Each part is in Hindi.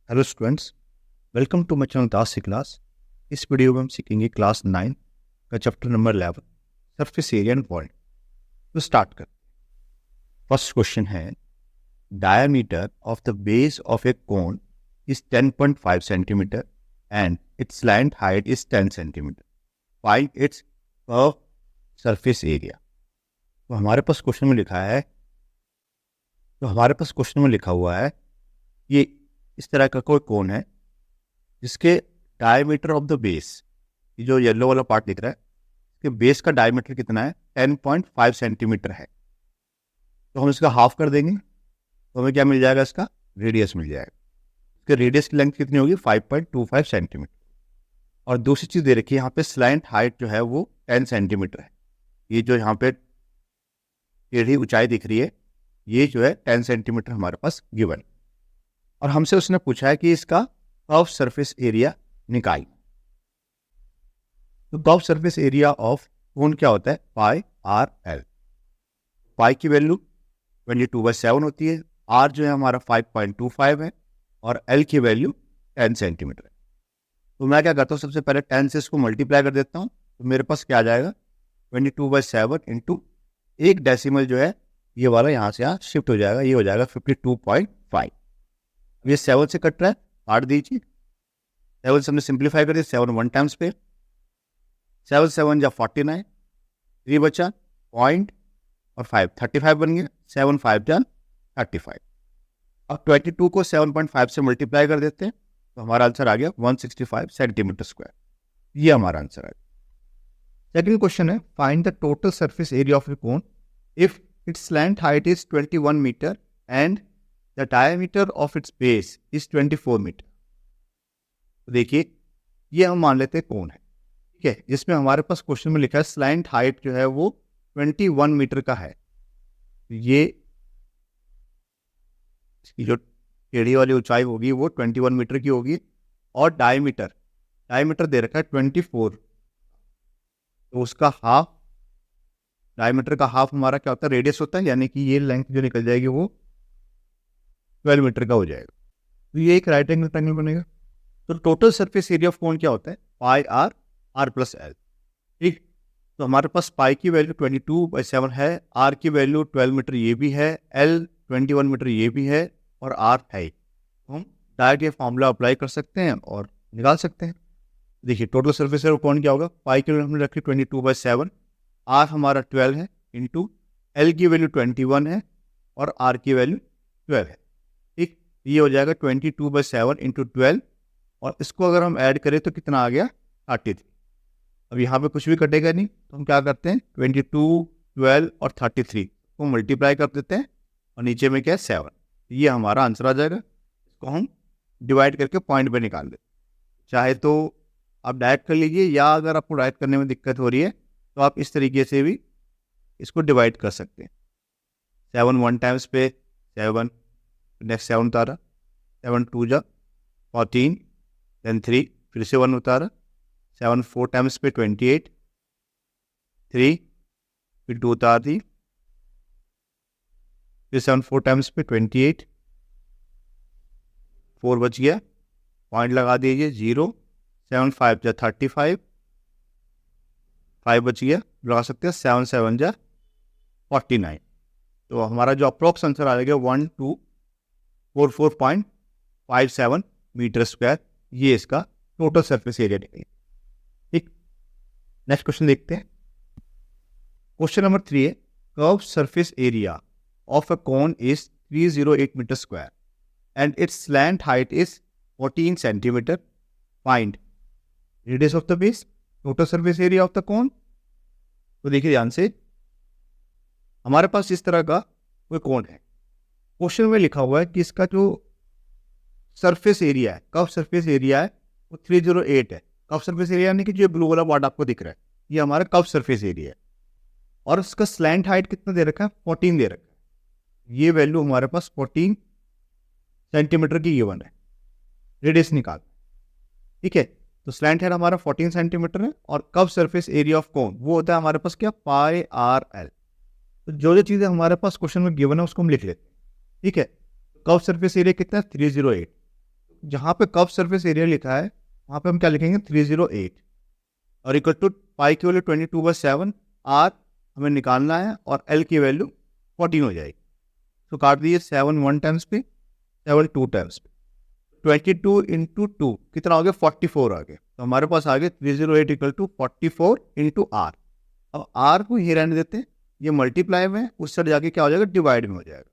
Hello students, welcome to my channel Das class. इस वीडियो में हम सीखेंगे क्लास 9 का chapter number 11 surface area and volume. तो स्टार्ट कर। फर्स्ट क्वेश्चन है, diameter of the base of a cone is 10.5 centimetre and its slant height is 10 centimetre. Find its curve surface area. तो हमारे पास क्वेश्चन में लिखा हुआ है ये इस तरह का कोई कोन है जिसके डायमीटर ऑफ द बेस, ये जो येलो वाला पार्ट दिख रहा है, इसके बेस का डायमीटर कितना है? 10.5 सेंटीमीटर है। तो हम इसका हाफ कर देंगे तो हमें क्या मिल जाएगा? इसका रेडियस मिल जाएगा। इसके रेडियस की लेंथ कितनी होगी? 5.25 सेंटीमीटर। और दूसरी चीज़ दे रखी है यहाँ पे, स्लैंट हाइट जो है वो 10 सेंटीमीटर है। ये जो यहाँ पे टेढ़ी ऊंचाई दिख रही है, ये जो है 10 सेंटीमीटर हमारे पास गिवन। और हमसे उसने पूछा है कि इसका कर्व सरफेस एरिया निकाल। तो curve surface area of cone क्या होता है? Pi R L. पाई की वैल्यू 22/7 होती है, आर जो है हमारा 5.25 है और एल की वैल्यू 10 सेंटीमीटर है। तो मैं क्या करता हूँ, सबसे पहले 10 से इसको मल्टीप्लाई कर देता हूँ। तो मेरे पास क्या आ जाएगा? 22/7 इंटू एक डेसिमल जो है ये वाला यहाँ से यहाँ शिफ्ट हो जाएगा, ये हो जाएगा 52.5। ये 7 से कट रहा है, काट दीजिए। 7 से हमने सिंप्लीफाई कर दिया, 7 1 टाइम्स पे, 7 7 जा 49, 3 बचा पॉइंट और 5 35 बन गया, 7 5 जा 35। अब 22 को 7.5 से मल्टीप्लाई कर देते हैं तो हमारा आंसर आ गया 165 सेंटीमीटर स्क्वायर। ये हमारा आंसर है। सेकंड क्वेश्चन है, find the total surface area of a cone if its slant height is 21 metre and the diameter of its base is 24 metre. तो देखिए, ये हम मान लेते हैं कोन है, ठीक है, जिसमें हमारे पास क्वेश्चन में लिखा है स्लैंट हाइट जो है वो 21 मीटर का है। ये इसकी जो टेढ़ी वाली ऊंचाई होगी वो 21 मीटर की होगी और डायमीटर दे रखा है 24। तो उसका हाफ, डायमीटर का हाफ हमारा क्या होता है? रेडियस होता है, यानी कि ये लेंथ जो निकल जाएगी वो 12 मीटर का हो जाएगा। तो ये एक राइट एंगल ट्रायंगल बनेगा। तो total surface area of cone क्या होता है? Pi are, are plus L. ठीक, तो हमारे पास पाई की वैल्यू 22/7 है, आर की वैल्यू 12 मीटर ये भी है, एल 21 मीटर ये भी है और आर है। तो हम डायरेक्ट ये फॉर्मूला अप्लाई कर सकते हैं और निकाल सकते हैं। देखिए, टोटल सरफेस एरिया कौन क्या होगा? पाई की वैल्यू हमने रखी 22/7, आर हमारा 12 है, इंटू एल की वैल्यू 21 है और आर की वैल्यू 12 है। ठीक, ये हो जाएगा 22/7 इंटू 12 और इसको अगर हम ऐड करें तो कितना आ गया? 33। अब यहाँ पे कुछ भी कटेगा नहीं, तो हम क्या करते हैं, 22, 12 और 33 को मल्टीप्लाई कर देते हैं और नीचे में क्या है? 7। ये हमारा आंसर आ जाएगा। इसको हम डिवाइड करके पॉइंट पे निकाल दें। चाहे तो आप डायरेक्ट कर लीजिए, या अगर आपको डायरेक्ट करने में दिक्कत हो रही है तो आप इस तरीके से भी इसको डिवाइड कर सकते हैं। 7 1 टाइम्स पे 7, नेक्स्ट 7 उतारा, 7 2 जा 14, देन 3, फिर से 1 उतारा, 7 4 टाइम्स पे 28, 3, फिर 2 उतार दी, फिर 7 4 टाइम्स पे 28, 4 बच गया, पॉइंट लगा दीजिए 0, 7 5 जा 35, 5 बच गया, लगा सकते हैं 7 7 जा 49। तो हमारा जो अप्रोक्स आंसर आ जाएगा 1244.57 मीटर स्क्वायर। ये इसका टोटल सरफेस एरिया निकलेगा। ठीक, नेक्स्ट क्वेश्चन देखते हैं। क्वेश्चन नंबर 3 है, curve surface area of a cone is 308 metre square and its slant height is 14 centimetre. Find radius of the base, total surface area of the cone. तो देखिए ध्यान से, हमारे पास इस तरह का कोई कोन है। क्वेश्चन में लिखा हुआ है कि इसका जो सरफेस एरिया है, कर्व सरफेस एरिया है, वो 308 है। कर्व सरफेस एरिया यानी कि जो ब्लू वाला पार्ट आपको दिख रहा है, ये हमारा कर्व सरफेस एरिया है। और उसका स्लैंट हाइट कितना दे रखा है? 14 दे रखा है। ये वैल्यू हमारे पास 14 सेंटीमीटर की गिवन है। रेडियस निकाल, ठीक है। तो स्लैंट हाइट हमारा 14 सेंटीमीटर है और curve surface area of cone वो होता है हमारे पास क्या? पाई आर एल। तो जो चीज़ें हमारे पास क्वेश्चन में गिवन है उसको हम लिख लेते हैं, ठीक है। कर्व सरफेस एरिया कितना है? 308। जहाँ पे कर्व सरफेस एरिया लिखा है वहाँ पे हम क्या लिखेंगे 308 और इक्वल टू पाई की वैल्यू 22/7, आर हमें निकालना है और एल की वैल्यू 14 हो जाएगी। तो काट दीजिए 7 1 टाइम्स पे, 7 2 टाइम्स पे, 22 इंटू 2 कितना हो गया 44 आ गया। तो हमारे पास आ गया 308 इक्वल टू 44 इंटू आर। अब आर को ही रहने देते हैं, ये मल्टीप्लाई में उस साइड जाके क्या हो जाएगा डिवाइड में हो जाएगा।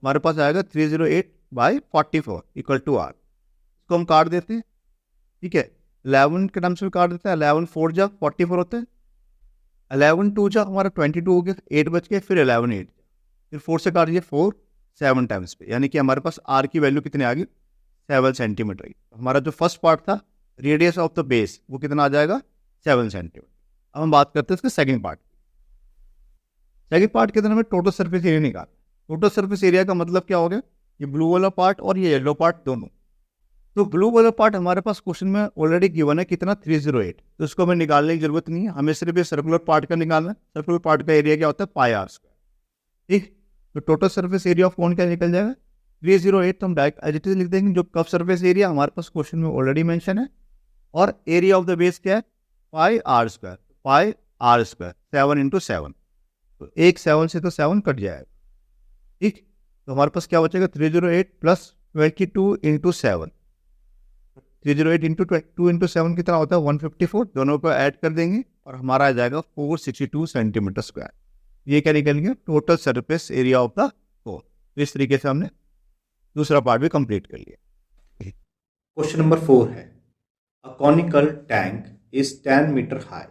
हमारे पास आएगा 308/44 इक्वल टू आर। इसको हम काट देते हैं, ठीक है 11 के टर्म्स में काट देते हैं। 11 4 जा 44 होते हैं, 11 2 जा हमारा 22 हो गया, 8 बच गए, फिर 11 8, फिर 4 से काट दीजिए 4 7 टाइम्स पे, यानी कि हमारे पास आर की वैल्यू कितनी आ गई 7 सेंटीमीटर। हमारा जो फर्स्ट पार्ट था रेडियस ऑफ द बेस वो कितना आ जाएगा 7 सेंटीमीटर। अब हम बात करते हैं इसके सेकंड पार्ट। सेकंड पार्ट के अंदर हमें टोटल सरफेस एरिया निकाल। टोटल सरफेस एरिया का मतलब क्या हो गया, ये ब्लू वाला पार्ट और ये येलो पार्ट दोनों। तो ब्लू वाला पार्ट हमारे पास क्वेश्चन में ऑलरेडी गिवन है कितना 308, तो इसको हमें निकालने की जरूरत नहीं है, हमें सिर्फ ये सर्कुलर पार्ट का निकालना है। सर्कुलर पार्ट का एरिया क्या होता है पाई आर स्क्वायर, ठीक। तो टोटल सरफेस एरिया ऑफ कौन क्या निकल जाएगा 308, तो हम डायरेक्ट एज इट इज लिख देंगे। जो कब सरफेस एरिया हमारे पास क्वेश्चन में ऑलरेडी मेंशन है, और एरिया ऑफ द बेस क्या है pi r square, pi r square 7 into 7, तो एक 7 से तो 7 कट जाएगा, ठीक। तो हमारे पास क्या बचेगा 308 प्लस 22 इंटू 7, 308 इंटू 2 इंटू 7 कितना होता है 154, दोनों को ऐड कर देंगे और हमारा आ जाएगा 462 सेंटीमीटर स्क्वायर। ये क्या निकल गया total surface area of the cone. तो इस तरीके से हमने दूसरा पार्ट भी कंप्लीट कर लिया। क्वेश्चन नंबर 4 है, a conical tank is 10 metre high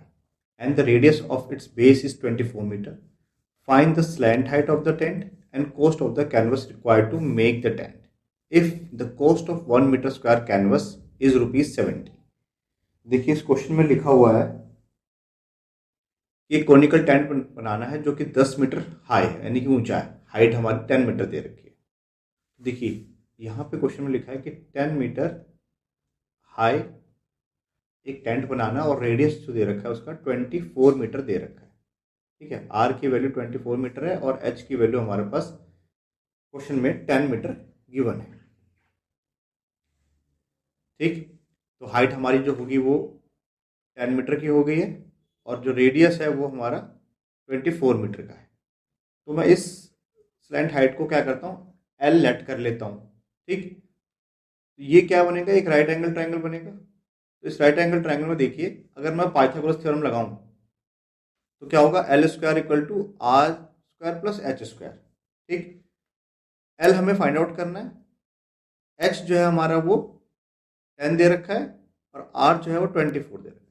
and the radius of its base is 24 meter. Find the slant height of the tent and cost of the canvas required to make the tent. If the cost of 1 meter square canvas is ₹70. देखिए इस क्वेश्चन में लिखा हुआ है कि कॉनिकल टेंट बनाना है जो कि 10 मीटर हाई है, यानी कि ऊंचा है, हाइट हमारी 10 मीटर दे रखी है। देखिए यहाँ पे क्वेश्चन में लिखा है कि 10 मीटर हाई एक टेंट बनाना और रेडियस जो दे रखा है उसका 24 मीटर दे रखा है, ठीक है। आर की वैल्यू 24 मीटर है और एच की वैल्यू हमारे पास क्वेश्चन में 10 मीटर गिवन है, ठीक। तो हाइट हमारी जो होगी वो 10 मीटर की हो गई है और जो रेडियस है वो हमारा 24 मीटर का है। तो मैं इस स्लैंट हाइट को क्या करता हूँ एल लेट कर लेता हूँ, ठीक। ये क्या बनेगा एक राइट एंगल ट्रायंगल बनेगा। तो इस राइट एंगल ट्रायंगल में देखिए अगर मैं पाइथागोरस थ्योरम लगाऊं तो क्या होगा L square equal to R square plus H square, ठीक। एल हमें फाइंड आउट करना है, एच जो है हमारा वो 10 दे रखा है और आर जो है वो 24 दे रखा है।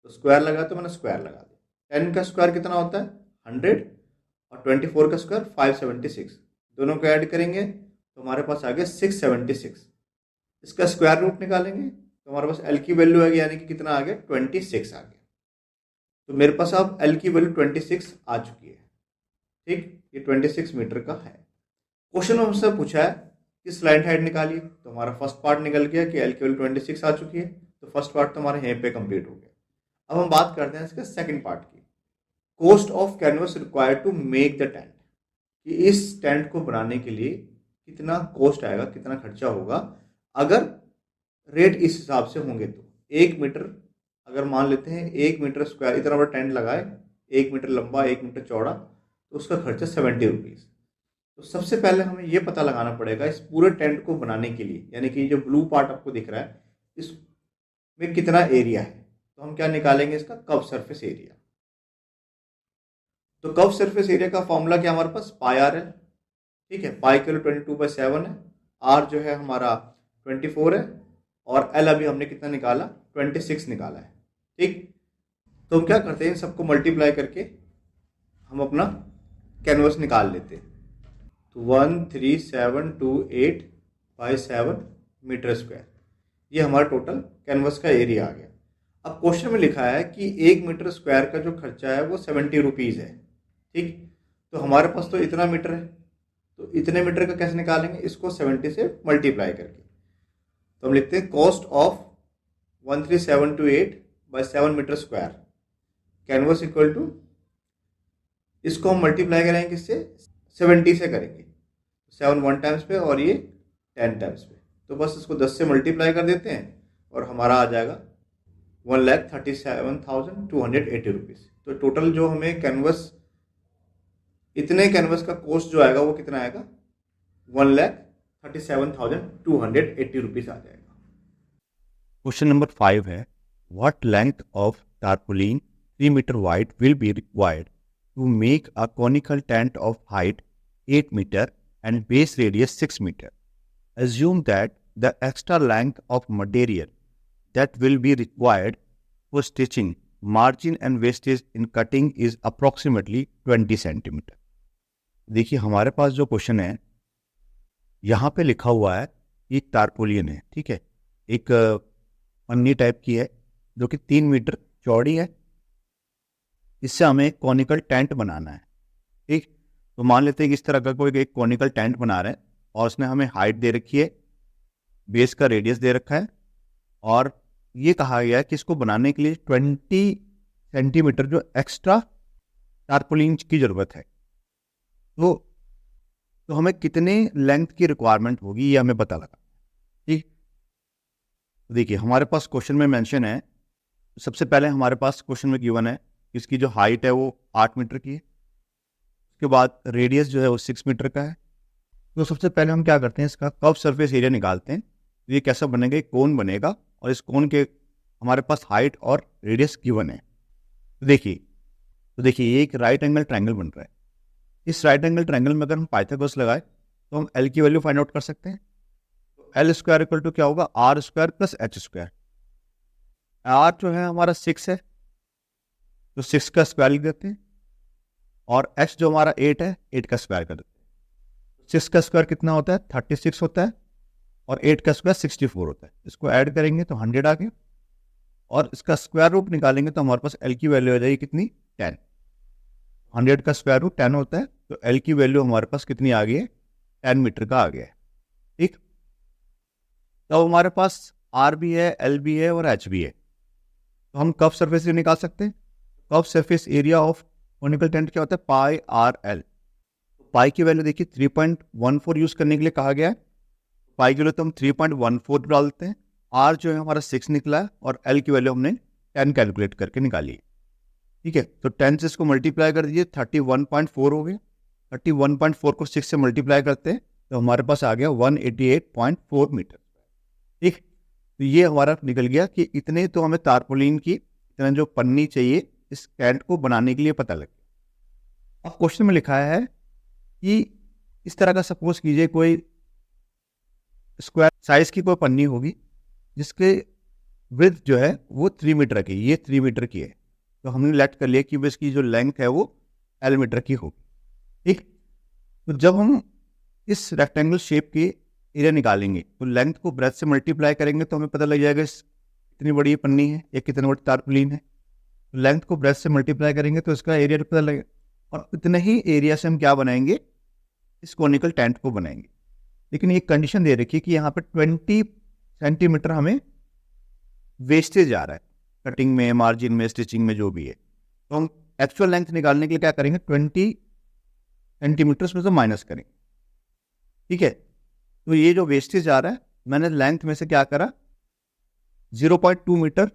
तो स्क्वायर लगा तो मैंने स्क्वायर लगा दिया। 10 का स्क्वायर कितना होता है 100 और 24 का स्क्वायर 576, दोनों को ऐड करेंगे तो हमारे पास आ गया 676। इसका स्क्वायर रूट निकालेंगे तो हमारे पास एल की वैल्यू आ गई, यानी कि कितना आ गया 26 आ गया। तो मेरे पास अब एल की वैल्यू 26 आ चुकी है, ठीक। ये 26 मीटर का है। क्वेश्चन में हमसे पूछा है कि स्लैंट हाइट निकालिए, तो हमारा फर्स्ट पार्ट निकल गया कि एल की वैल्यू 26 आ चुकी है, तो फर्स्ट पार्ट तो हमारे यहीं पे कंप्लीट हो गया। अब हम बात करते हैं इसके सेकंड पार्ट की, cost of canvas required to make the tent, कि इस टेंट को बनाने के लिए कितना कॉस्ट आएगा, कितना खर्चा होगा। अगर रेट इस हिसाब से होंगे तो 1 मीटर, अगर मान लेते हैं 1 मीटर स्क्वायर इतना बड़ा टेंट लगाए, 1 मीटर लंबा 1 मीटर चौड़ा, तो उसका खर्चा 70 रुपीज़। तो सबसे पहले हमें ये पता लगाना पड़ेगा इस पूरे टेंट को बनाने के लिए, यानी कि जो ब्लू पार्ट आपको दिख रहा है इसमें कितना एरिया है। तो हम क्या निकालेंगे इसका कर्व सरफेस एरिया। तो कर्व सरफेस एरिया का फॉर्मूला क्या हमारे पास पाई आर है, ठीक है। पाई के 22/7 है, आर जो है हमारा 24 है और एल अभी हमने कितना निकाला 26 निकाला है, ठीक। तो हम क्या करते हैं सबको मल्टीप्लाई करके हम अपना कैनवस निकाल लेते हैं। तो 13728/7 मीटर स्क्वायर, ये हमारा टोटल कैनवस का एरिया आ गया। अब क्वेश्चन में लिखा है कि 1 मीटर स्क्वायर का जो खर्चा है वो 70 रुपीज़ है, ठीक। तो हमारे पास तो इतना मीटर है, तो इतने मीटर का कैसे निकालेंगे, इसको 70 से मल्टीप्लाई करके। तो हम लिखते हैं cost of 13728/7 metre square canvas equal to, इसको हम मल्टीप्लाई करेंगे किससे 70 से करेंगे, 7 1 टाइम्स पे और ये 10 टाइम्स पे, तो बस इसको 10 से मल्टीप्लाई कर देते हैं और हमारा आ जाएगा 1,37,280 रुपीज़। तो टोटल जो हमें कैनवस, इतने कैनवस का कॉस्ट जो आएगा वो कितना आएगा, 1,37,280 रुपीज़ आ जाएगा। क्वेश्चन नंबर 5 है, what length of tarpaulin 3 metre wide will be required to make a conical tent of height 8 metre and base radius 6 metre. Assume that the extra length of material that will be required for stitching, margin and wastage in cutting is approximately 20 centimeter. देखिए हमारे पास जो क्वेश्चन है यहाँ पे लिखा हुआ है, एक टारपोलियन है, ठीक है, एक पन्नी टाइप की है जो कि 3 मीटर चौड़ी है. इससे हमें एक कॉनिकल टेंट बनाना है, ठीक. तो मान लेते हैं कि इस तरह का कोई एक कॉनिकल टेंट बना रहे हैं और उसने हमें हाइट दे रखी है, बेस का रेडियस दे रखा है और ये कहा गया है कि इसको बनाने के लिए 20 सेंटीमीटर जो एक्स्ट्रा टारपोलिन की ज़रूरत है. तो हमें कितने लेंथ की रिक्वायरमेंट होगी ये हमें पता लगा, ठीक. तो देखिए हमारे पास क्वेश्चन में मेंशन है, सबसे पहले हमारे पास क्वेश्चन में गिवन है इसकी जो हाइट है वो 8 मीटर की है, उसके बाद रेडियस जो है वो 6 मीटर का है. तो सबसे पहले हम क्या करते हैं, इसका कर्व सरफेस एरिया निकालते हैं. तो ये कैसा बनेगा, एक कोन बनेगा और इस कोन के हमारे पास हाइट और रेडियस गिवन है. तो देखिए ये एक राइट एंगल ट्रायंगल बन रहा है. इस राइट एंगल ट्रायंगल में अगर हम पाइथागोरस लगाए तो हम एल की वैल्यू फाइंड आउट कर सकते हैं. तो एल स्क्वायर इक्वल टू क्या होगा, R square plus H square. R जो है हमारा 6 है तो 6 का स्क्वायर लिख देते हैं और एच जो हमारा 8 है 8 का स्क्वायर कर देते हैं. 6 का स्क्वायर कितना होता है, 36 होता है और 8 का स्क्वायर 64 होता है. इसको ऐड करेंगे तो 100 आ गया और इसका स्क्वायर रूट निकालेंगे तो हमारे पास एल की वैल्यू आ जाएगी कितनी, 10. 100 का स्क्वायर रूट 10 होता है तो एल की वैल्यू हमारे पास कितनी आ गई है, 10 मीटर का आ गया है, ठीक. तो हमारे पास आर भी है, एल भी है और एच भी है. तो हम कर्व सरफेस एरिया निकाल सकते हैं. Curve surface area of conical tent क्या होता है, पाई आर एल. पाई की वैल्यू देखिए 3.14 यूज करने के लिए कहा गया है. पाई की वैल्यू तो हम 3.14 डालते हैं. आर जो है हमारा 6 निकला है और एल की वैल्यू हमने 10 कैलकुलेट करके निकाली है, ठीक है. तो 10 से इसको मल्टीप्लाई कर दीजिए, 31.4 हो गया. 31.4 को 6 से मल्टीप्लाई करते हैं तो हमारे पास आ गया 188.4 मीटर, ठीक. तो ये हमारा निकल गया कि इतने तो हमें टारपोलिन की इतना जो पन्नी चाहिए इस टेंट को बनाने के लिए पता लग गया. अब क्वेश्चन में लिखा है कि इस तरह का सपोज कीजिए कोई स्क्वायर साइज की कोई पन्नी होगी जिसके विड्थ जो है वो 3 मीटर की, ये 3 मीटर की है. तो हमने लेट कर लिया कि इसकी जो लेंथ है वो L मीटर की होगी, ठीक. तो जब हम इस रेक्टेंगल शेप की एरिया निकालेंगे तो लेंथ को ब्रेथ से मल्टीप्लाई करेंगे तो हमें पता लग जाएगा कितनी बड़ी पन्नी है या कितनी बड़ी टारपोलिन है. तो लेंथ को ब्रेथ से मल्टीप्लाई करेंगे तो इसका एरिया पता लगेगा और इतने ही एरिया से हम क्या बनाएंगे, इस कॉनिकल टेंट को बनाएंगे. लेकिन एक कंडीशन दे रखी है कि यहाँ पे 20 सेंटीमीटर हमें वेस्टेज आ रहा है कटिंग में, मार्जिन में, स्टिचिंग में, जो भी है. तो हम एक्चुअल लेंथ निकालने के लिए क्या करेंगे, 20 सेंटीमीटर उसमें से माइनस करेंगे, ठीक है. तो ये जो वेस्टेज आ रहा है मैंने लेंथ में से क्या करा, 0.2 मीटर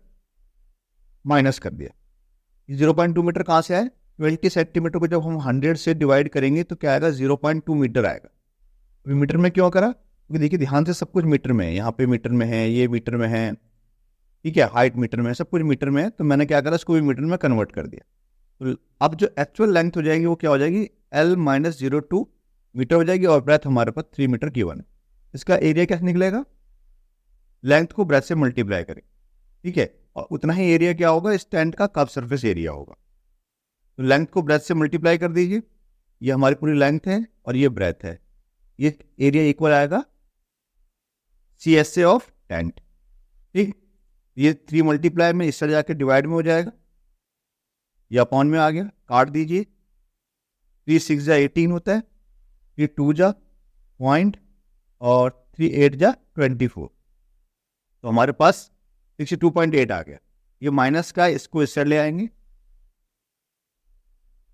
माइनस कर दिया. 0.2 मीटर कहाँ से आए, 20 सेंटीमीटर को जब हम 100 से डिवाइड करेंगे तो क्या आएगा, 0.2 मीटर आएगा. अभी मीटर में क्यों करा, क्योंकि देखिए ध्यान से सब कुछ मीटर में है, यहाँ पे मीटर में है, ये मीटर में है, ठीक है, हाइट मीटर में है, सब कुछ मीटर में है. तो मैंने क्या करा, इसको भी मीटर में कन्वर्ट कर दिया. तो अब जो एक्चुअल लेंथ हो जाएगी वो क्या हो जाएगी, L-02 मीटर हो जाएगी और ब्रेथ हमारे पास 3 मीटर की वन. इसका एरिया क्या निकलेगा, लेंथ को ब्रेथ से मल्टीप्लाई करें, ठीक है, और उतना ही एरिया क्या होगा, इस टेंट का कर्व सरफेस एरिया होगा. तो लेंथ को ब्रेथ से मल्टीप्लाई कर दीजिए, ये हमारी पूरी लेंथ है और ये ब्रेथ है. ये एरिया इक्वल आएगा CSA ऑफ टेंट, ठीक. ये 3 मल्टीप्लाई में इससे जाके डिवाइड में हो जाएगा, ये अपॉन में आ गया, काट दीजिए. 3 6 जा 18 होता है, 3 2 जा पॉइंट और 3 8 जा 24. तो हमारे पास 62.8 आ गया. ये माइनस का, इसको इससे ले आएंगे,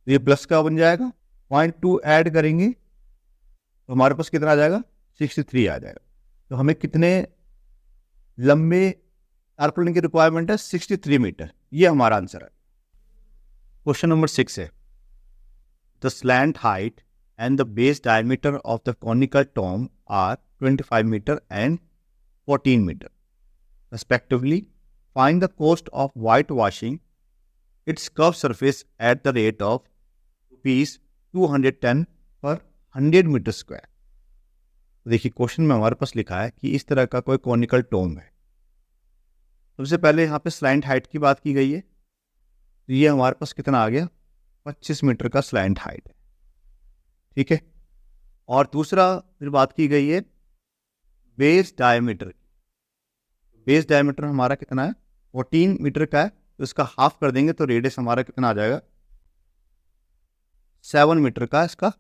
ये प्लस का बन जाएगा. 0.2 ऐड करेंगे तो हमारे पास कितना आ जाएगा, 63 आ जाएगा. तो हमें कितने लंबे टारपोलिन की रिक्वायरमेंट है? 63 मीटर। ये हमारा आंसर है। क्वेश्चन नंबर 6 है, the slant height and the base diameter of the conical tomb are 25 meter and 14 meter respectively. Find the cost of whitewashing its curved surface at the rate of rupees 210 per 100 meter square. देखिए क्वेश्चन में हमारे पास लिखा है कि इस तरह का कोई कॉनिकल टोम है। सबसे पहले यहाँ पे स्लैंट हाइट की बात की गई है, तो ये हमारे पास कितना आ गया? 25 मीटर का स्लैंट हाइट है, ठीक है। और दूसरा फिर बात की गई है बेस डायमीटर। बेस डायमीटर हमारा कितना है? 14 मीटर का है, तो इसका हाफ कर देंगे तो रेडियस हमारा कितना आ जाएगा? 7 मीटर का इसका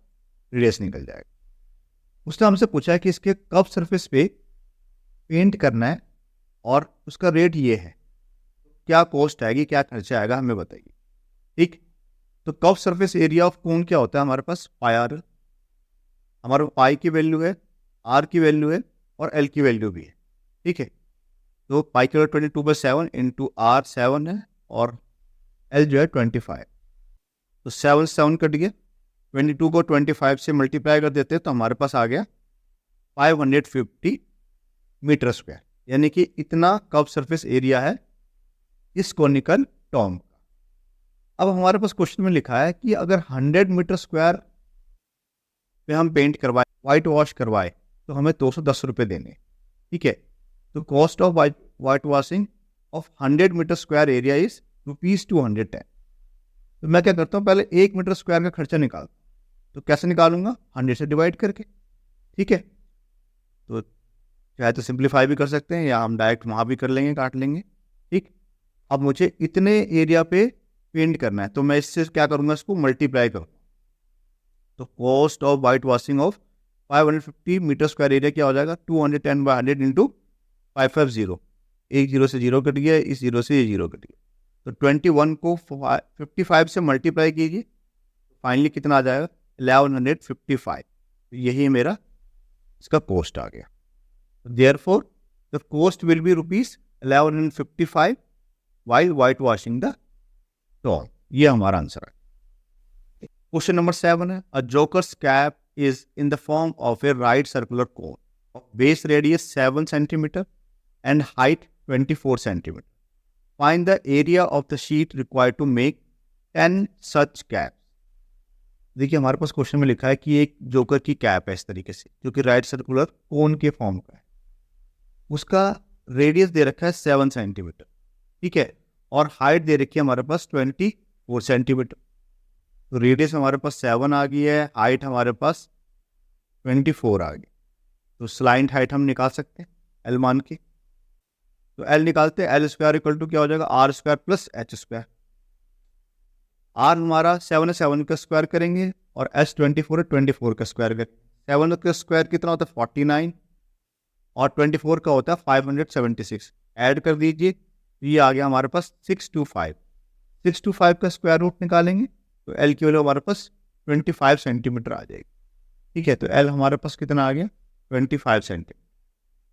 रेडियस निकल जाएगा। उसने हमसे पूछा है कि इसके कर्व सरफेस पे पेंट करना है और उसका रेट ये है, क्या कॉस्ट आएगी, क्या खर्चा आएगा, हमें बताइए। ठीक, तो curve surface area of cone क्या होता है हमारे पास? पाई आर। हमारे पाई की वैल्यू है, आर की वैल्यू है और एल की वैल्यू भी है, ठीक है। तो पाई की वैल्यू 22/7 इंटू आर 7 है और एल जो है 25। तो 7 कट गया, 22 को 25 से मल्टीप्लाई कर देते हैं तो हमारे पास आ गया 550 मीटर स्क्वायर, यानी कि इतना कर्व सरफेस एरिया है इस कॉनिकल टॉम का। अब हमारे पास क्वेश्चन में लिखा है कि अगर 100 मीटर स्क्वायर पे हम पेंट करवाए, वाइट वॉश करवाए, तो हमें 210 रुपये देने, ठीक है। तो cost of white washing of 100 metre square area is ₹210। तो मैं क्या करता हूँ, पहले 1 मीटर स्क्वायर का खर्चा निकालता हूँ। तो कैसे निकालूंगा? 100 से डिवाइड करके, ठीक है। तो चाहे तो सिंप्लीफाई भी कर सकते हैं या हम डायरेक्ट वहाँ भी कर लेंगे, काट लेंगे, ठीक। अब मुझे इतने एरिया पे पेंट करना है, तो मैं इससे क्या करूँगा, इसको मल्टीप्लाई करूँगा। तो cost of white washing of 550 metre square area क्या हो जाएगा? 210/100 इंटू 550। एक जीरो से जीरो कट गया, इस जीरो से ये जीरो कट गया, तो 21 को 55 से मल्टीप्लाई कीजिए, फाइनली कितना आ जाएगा? 1155। तो यही मेरा इसका कॉस्ट आ गया। Therefore the cost will be ₹1155 while white washing the tomb। ये हमारा आंसर है। क्वेश्चन नंबर 7 है, a joker's cap is in the form of a right circular cone of base radius 7 centimetre and height 24 centimetre. Find the area of the sheet required to make 10 such cap. देखिए हमारे पास क्वेश्चन में लिखा है कि एक जोकर की कैप है इस तरीके से, जो कि राइट सर्कुलर कोन के फॉर्म का है। उसका रेडियस दे रखा है 7 सेंटीमीटर, ठीक है, और हाइट दे रखी है हमारे पास 24 सेंटीमीटर। तो रेडियस हमारे पास 7 आ गई है, हाइट हमारे पास 24 आ गई। तो स्लाइंट हाइट हम निकाल सकते हैं एल मान के। तो एल निकालते हैं, एल स्क्वायर इक्वल टू क्या हो जाएगा? R square plus H square. R हमारा 7 है, 7 का स्क्वायर करेंगे, और एच 24 है, 24 का स्क्वायर करेंगे। 7 का स्क्वायर कितना होता है? 49, और 24 का होता है 576। ऐड कर दीजिए, ये आ गया हमारे पास 625। 625 का स्क्वायर रूट निकालेंगे तो एल की वैल्यू हमारे पास 25 सेंटीमीटर आ जाएगी, ठीक है। तो एल हमारे पास कितना आ गया? 25 सेंटीमीटर।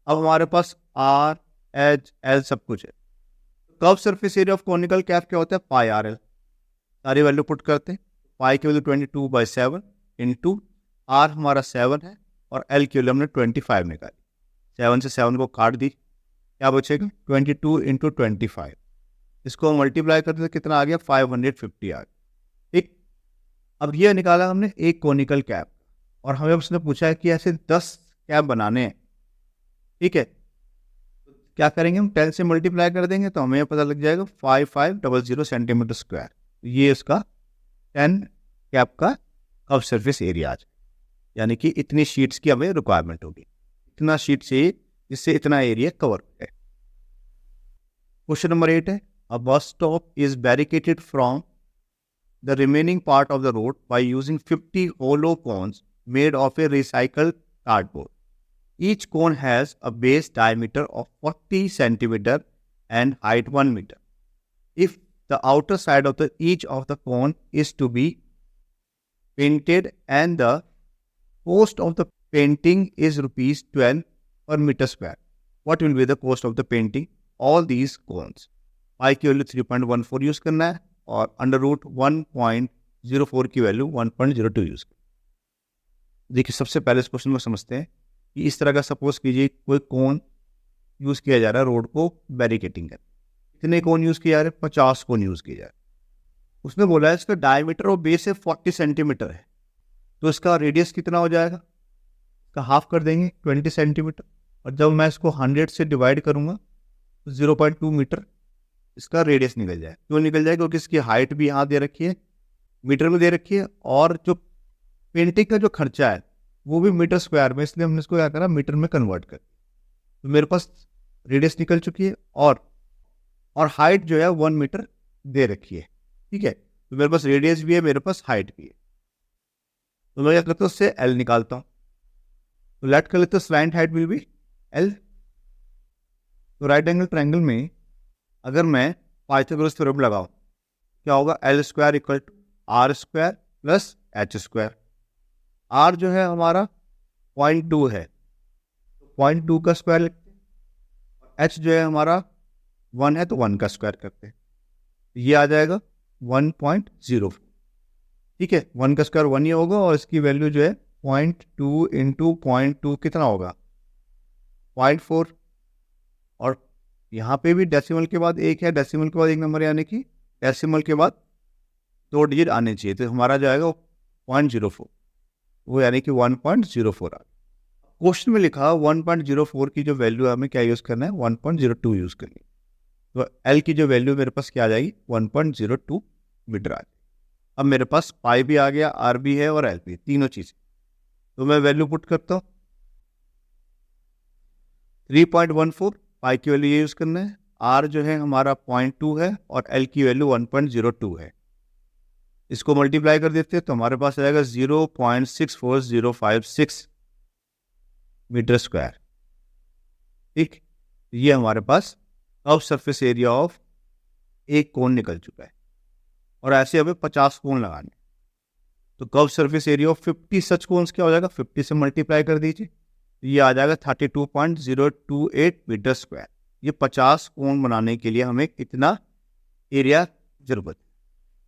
अब हमारे पास आर, एच, एल सब कुछ है। Curve surface area of conical cap क्या होता है? Pi R L. सारी वैल्यू पुट करते हैं, पाई की वैल्यू 22/7 इंटू आर हमारा 7 है और एल की वैल्यू हमने 25 निकाली। 7 से 7 को काट दी, क्या बचेगा? 22 इंटू 25। इसको मल्टीप्लाई करते तो कितना आ गया? 550 आ गया, ठीक। अब ये निकाला हमने एक कॉनिकल कैप, और हमें उसने पूछा है कि ऐसे 10 कैप बनाने हैं, ठीक है। तो क्या करेंगे हम? 10 से मल्टीप्लाई कर देंगे तो हमें पता लग जाएगा 5500 सेंटीमीटर स्क्वायर। ये इसका 10 कैप का कर्व सरफेस एरिया आ जाए, यानी कि इतनी शीट्स की हमें रिक्वायरमेंट होगी। इतना शीट चाहिए जिससे इतना एरिया कवर हो जाए। क्वेश्चन नंबर 8 है, a bus stop is barricaded from the remaining part of the road by using 50 hollow cones made of a recycled cardboard. Each cone has a base diameter of 40 centimeter and height 1 meter. If the outer side of each of the cone is to be painted and the cost of the painting is ₹12, per meter square. What will be the cost of the painting all these cones? पाई की वैल्यू 3.14 यूज करना है और अंडर रूट 1.04 की वैल्यू 1.02 यूज करना है। देखिए सबसे पहले इस क्वेश्चन को समझते हैं कि इस तरह का सपोज कीजिए कोई कोन यूज किया जा रहा है रोड को बैरिकेटिंग कर। कितने कोन यूज किया जा रहे हैं? 50 कोन यूज किया जा रहा है। उसने बोला है इसका डायमीटर और बेस है 40 सेंटीमीटर है, तो इसका रेडियस कितना हो जाएगा? इसका हाफ कर देंगे 20 सेंटीमीटर, और जब मैं इसको 100 से डिवाइड करूंगा तो 0.2 मीटर इसका रेडियस निकल जाए। क्यों निकल जाए? क्योंकि इसकी हाइट भी यहाँ दे रखी है, मीटर में दे रखी है, और जो पेंटिंग का जो खर्चा है वो भी मीटर स्क्वायर में, इसलिए हमने इसको क्या करा, मीटर में कन्वर्ट कर। तो मेरे पास रेडियस निकल चुकी है और हाइट जो है 1 मीटर दे रखी है। ठीक है, तो मेरे पास रेडियस भी है, मेरे पास हाइट भी है। तो मैं क्या करता हूँ, उससे एल निकालता हूँ। तो लेट कर लेते हैं slant height will be L. तो राइट एंगल ट्रायंगल में अगर मैं पाइथागोरस थ्योरम लगाऊं, क्या होगा? L square equal to R square plus H square. R जो है हमारा 0.2 है, 0.2 का स्क्वायर लिखते हैं, और एच जो है हमारा 1 है तो 1 का स्क्वायर करते हैं। ये आ जाएगा 1.04। ठीक है, 1 का स्क्वायर 1 ही होगा, और इसकी वैल्यू जो है 0.2 इंटू 0.2 कितना होगा? 0.4। और यहाँ पे भी डेसिमल के बाद एक है, डेसिमल के बाद एक नंबर, यानी कि डेसिमल के बाद 2 डिजिट आने चाहिए, तो हमारा जो आएगा 0.04, वो यानी कि 1.04 आ। क्वेश्चन में लिखा 1.04 की जो वैल्यू हमें क्या यूज़ करना है? 1.02 यूज़ करनी है। तो एल की जो वैल्यू मेरे पास क्या आ जाएगी? 1.02 मीटर आ जाएगी। अब मेरे पास पाई भी आ गया, आर भी है और एल भी, तीनों चीज़ें। तो मैं वैल्यू पुट करता हूँ 3.14, पाई की वैल्यू ये यूज़ करना है, आर जो है हमारा 0.2 है और एल की वैल्यू 1.02 है। इसको मल्टीप्लाई कर देते हैं तो हमारे पास आ जाएगा 0.64056 मीटर स्क्वायर। ठीक, ये हमारे पास कर्व सरफेस एरिया ऑफ एक कोन निकल चुका है, और ऐसे हमें 50 कोन लगाने। तो curve surface area of 50 such cones क्या हो जाएगा? 50 से मल्टीप्लाई कर दीजिए, ये आ जाएगा 32.028 मीटर स्क्वायर। ये 50 कोन बनाने के लिए हमें कितना एरिया जरूरत है?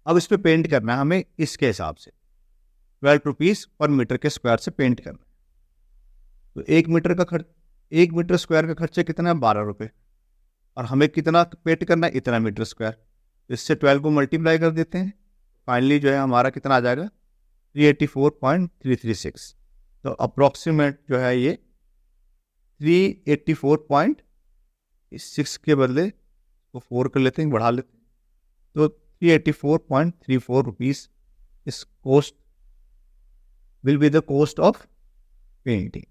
अब इस पे पेंट करना है हमें इसके हिसाब से, 12 रुपीज़ पर मीटर के स्क्वायर से पेंट करना है। तो 1 मीटर स्क्वायर का खर्चा कितना है? 12 रुपये, और हमें कितना पेंट करना है? इतना मीटर स्क्वायर। तो इससे 12 को मल्टीप्लाई कर देते हैं, फाइनली जो है हमारा कितना आ जाएगा? 384.336। तो अप्रॉक्सीमेट जो है ये 384.6 के बदले तो 4 कर लेते हैं, बढ़ा लेते हैं, तो 384.34 रुपीज़ इस cost will be the cost of painting.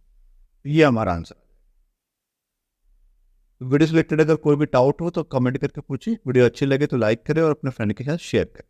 ये हमारा आंसर। वीडियो से रिलेटेड अगर कोई भी डाउट हो तो कमेंट करके पूछिए। वीडियो अच्छी लगे तो लाइक करें और अपने फ्रेंड के साथ शेयर करें।